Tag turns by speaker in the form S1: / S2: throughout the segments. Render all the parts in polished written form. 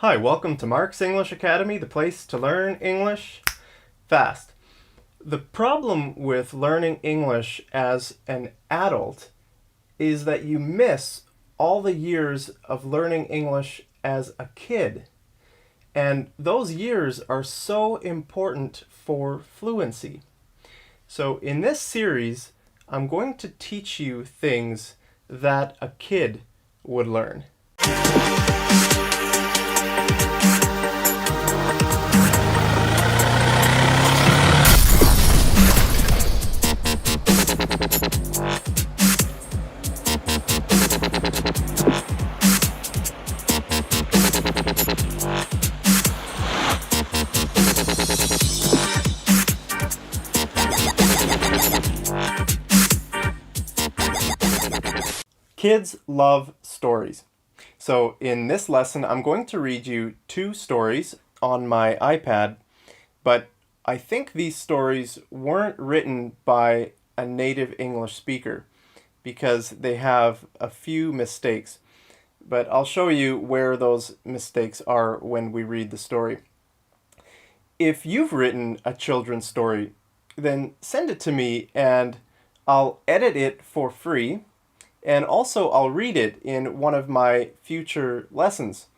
S1: Hi, welcome to Mark's English Academy, the place to learn English fast. The problem with learning English as an adult is that you miss all the years of learning English as a kid. And those years are so important for fluency. So in this series, I'm going to teach you things that a kid would learn. Kids love stories. So in this lesson, I'm going to read you two stories on my iPad, but I think these stories weren't written by a native English speaker because they have a few mistakes. But I'll show you where those mistakes are when we read the story. If you've written a children's story, then send it to me and I'll edit it for free. And also, I'll read it in one of my future lessons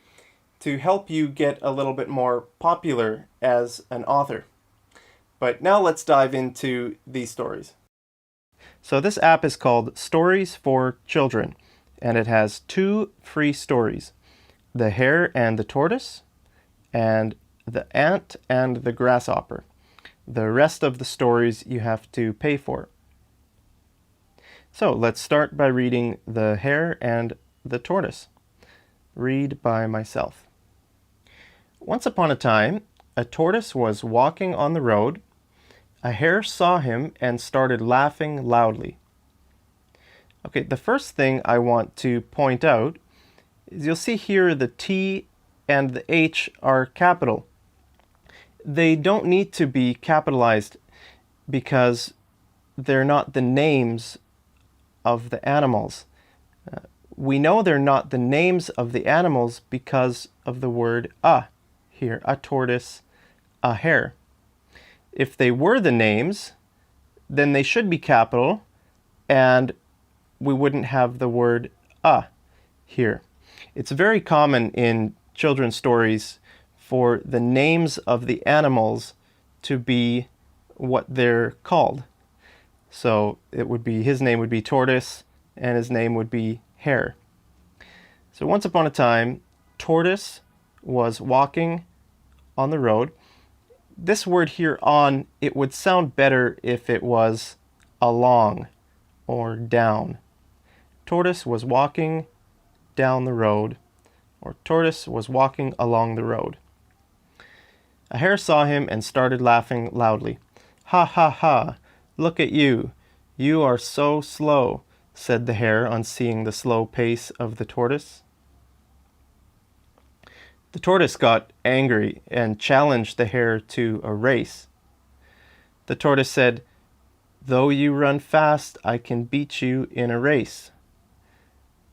S1: to help you get a little bit more popular as an author. But now let's dive into these stories. So this app is called Stories for Children, and it has two free stories: The Hare and the Tortoise, and The Ant and the Grasshopper. The rest of the stories you have to pay for. So let's start by reading The Hare and the Tortoise. Read by myself. Once upon a time, a tortoise was walking on the road. A hare saw him and started laughing loudly. Okay, the first thing I want to point out is you'll see here the T and the H are capital. They don't need to be capitalized because they're not the names of the animals. We know they're not the names of the animals because of the word a here, a tortoise, a hare. If they were the names, then they should be capital and we wouldn't have the word a here. It's very common in children's stories for the names of the animals to be what they're called. So it would be, his name would be Tortoise, and his name would be Hare. So once upon a time, Tortoise was walking on the road. This word here, on, it would sound better if it was along or down. Tortoise was walking down the road, or Tortoise was walking along the road. A hare saw him and started laughing loudly. Ha ha ha! Look at you. You are so slow, said the hare on seeing the slow pace of the tortoise. The tortoise got angry and challenged the hare to a race. The tortoise said, "Though you run fast, I can beat you in a race."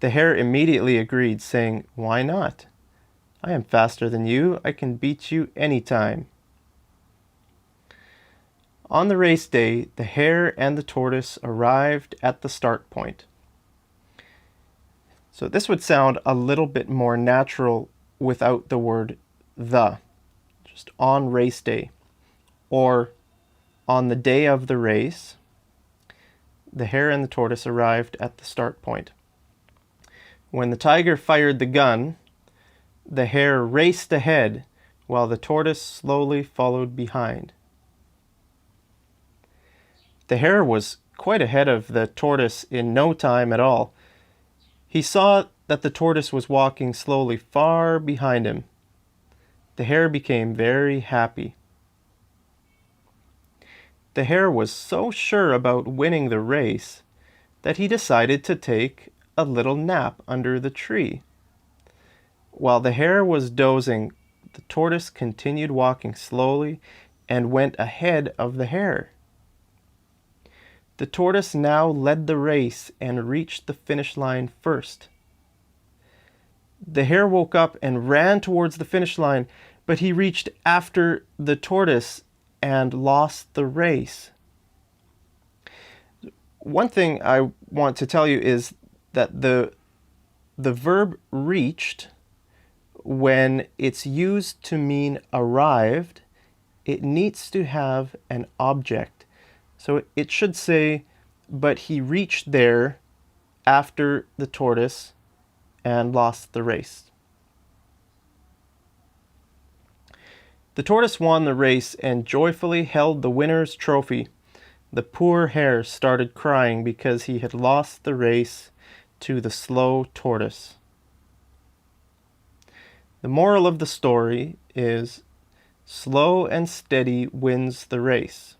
S1: The hare immediately agreed, saying, "Why not? I am faster than you. I can beat you any time." On the race day, the hare and the tortoise arrived at the start point. So this would sound a little bit more natural without the word the. Just on race day. Or on the day of the race, the hare and the tortoise arrived at the start point. When the tiger fired the gun, the hare raced ahead while the tortoise slowly followed behind. The hare was quite ahead of the tortoise in no time at all. He saw that the tortoise was walking slowly far behind him. The hare became very happy. The hare was so sure about winning the race that he decided to take a little nap under the tree. While the hare was dozing, the tortoise continued walking slowly and went ahead of the hare. The tortoise now led the race and reached the finish line first. The hare woke up and ran towards the finish line, but he reached after the tortoise and lost the race. One thing I want to tell you is that the verb reached, when it's used to mean arrived, it needs to have an object. So it should say, but he reached there after the tortoise and lost the race. The tortoise won the race and joyfully held the winner's trophy. The poor hare started crying because he had lost the race to the slow tortoise. The moral of the story is, slow and steady wins the race.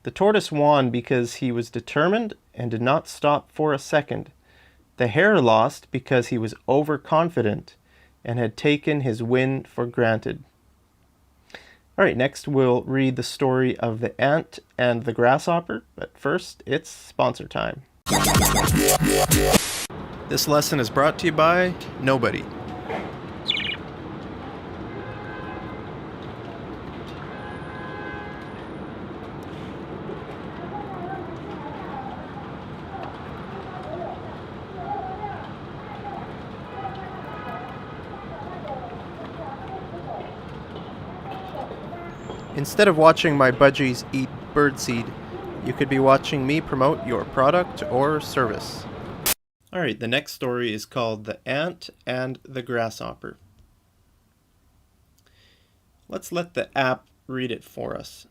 S1: The tortoise won because he was determined and did not stop for a second. The hare lost because he was overconfident and had taken his win for granted. All right, next we'll read the story of the ant and the grasshopper, but first it's sponsor time. This lesson is brought to you by nobody. Instead of watching my budgies eat birdseed, you could be watching me promote your product or service. Alright, the next story is called The Ant and the Grasshopper. Let's let the app read it for us.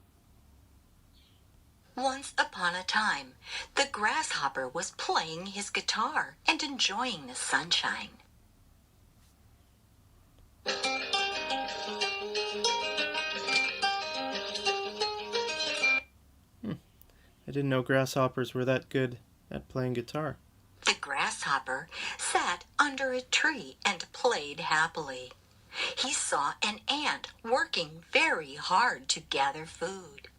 S2: Once upon a time, the grasshopper was playing his guitar and enjoying the sunshine.
S1: I didn't know grasshoppers were that good at playing guitar.
S2: The grasshopper sat under a tree and played happily. He saw an ant working very hard to gather food.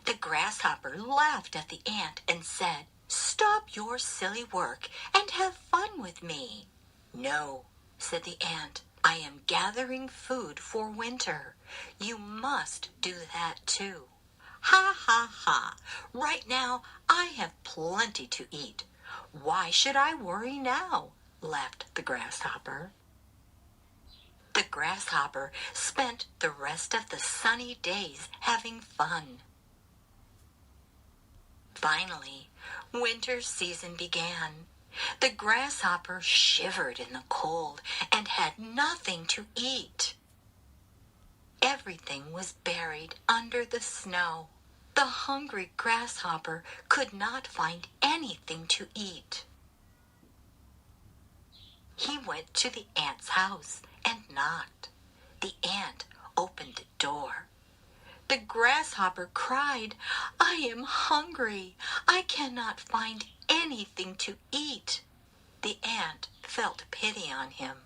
S2: The grasshopper laughed at the ant and said, "Stop your silly work and have fun with me." "No," said the ant, "I am gathering food for winter. You must do that too." "Ha, ha, ha! Right now I have plenty to eat. Why should I worry now?" laughed the grasshopper. The grasshopper spent the rest of the sunny days having fun. Finally, winter season began. The grasshopper shivered in the cold and had nothing to eat. Everything was buried under the snow. The hungry grasshopper could not find anything to eat. He went to the ant's house and knocked. The ant opened the door. The grasshopper cried, "I am hungry. I cannot find anything to eat." The ant felt pity on him.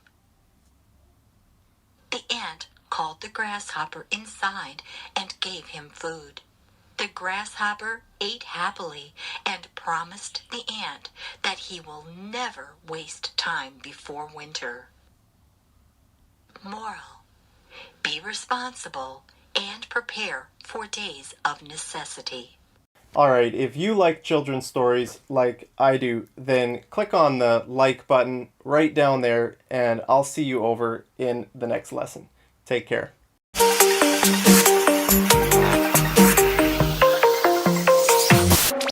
S2: The ant called the grasshopper inside and gave him food. The grasshopper ate happily and promised the ant that he will never waste time before winter. Moral: be responsible and prepare for days of necessity.
S1: Alright, if you like children's stories like I do, then click on the like button right down there, and I'll see you over in the next lesson. Take care.